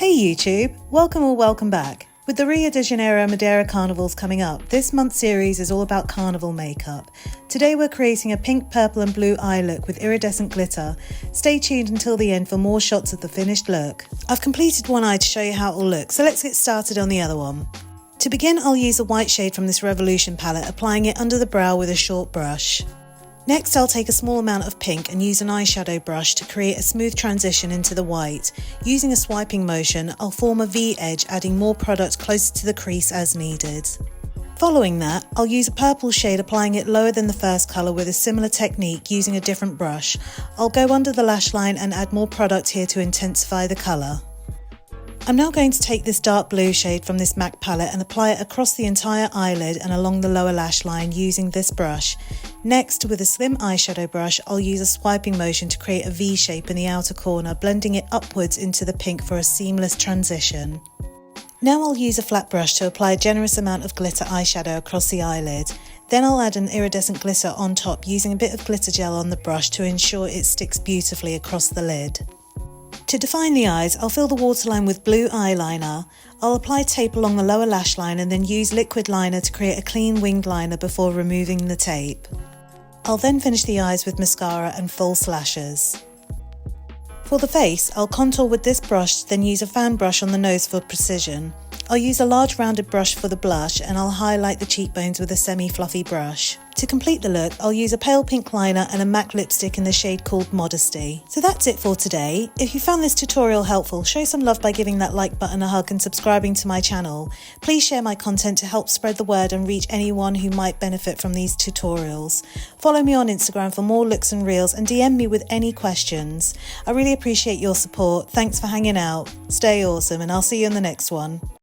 Hey YouTube, welcome or welcome back. With the Rio de Janeiro Madeira Carnivals coming up, this month's series is all about carnival makeup. Today we're creating a pink, purple and blue eye look with iridescent glitter. Stay tuned until the end for more shots of the finished look. I've completed one eye to show you how it will look, so let's get started on the other one. To begin, I'll use a white shade from this Revolution palette, applying it under the brow with a short brush. Next, I'll take a small amount of pink and use an eyeshadow brush to create a smooth transition into the white. Using a swiping motion, I'll form a V edge, adding more product closer to the crease as needed. Following that, I'll use a purple shade, applying it lower than the first colour with a similar technique using a different brush. I'll go under the lash line and add more product here to intensify the colour. I'm now going to take this dark blue shade from this MAC palette and apply it across the entire eyelid and along the lower lash line using this brush. Next, with a slim eyeshadow brush, I'll use a swiping motion to create a V shape in the outer corner, blending it upwards into the pink for a seamless transition. Now I'll use a flat brush to apply a generous amount of glitter eyeshadow across the eyelid. Then I'll add an iridescent glitter on top using a bit of glitter gel on the brush to ensure it sticks beautifully across the lid. To define the eyes, I'll fill the waterline with blue eyeliner. I'll apply tape along the lower lash line and then use liquid liner to create a clean winged liner before removing the tape. I'll then finish the eyes with mascara and false lashes. For the face, I'll contour with this brush, then use a fan brush on the nose for precision. I'll use a large rounded brush for the blush and I'll highlight the cheekbones with a semi-fluffy brush. To complete the look, I'll use a pale pink liner and a MAC lipstick in the shade called Modesty. So that's it for today. If you found this tutorial helpful, show some love by giving that like button a hug and subscribing to my channel. Please share my content to help spread the word and reach anyone who might benefit from these tutorials. Follow me on Instagram for more looks and reels and DM me with any questions. I really appreciate your support. Thanks for hanging out. Stay awesome and I'll see you in the next one.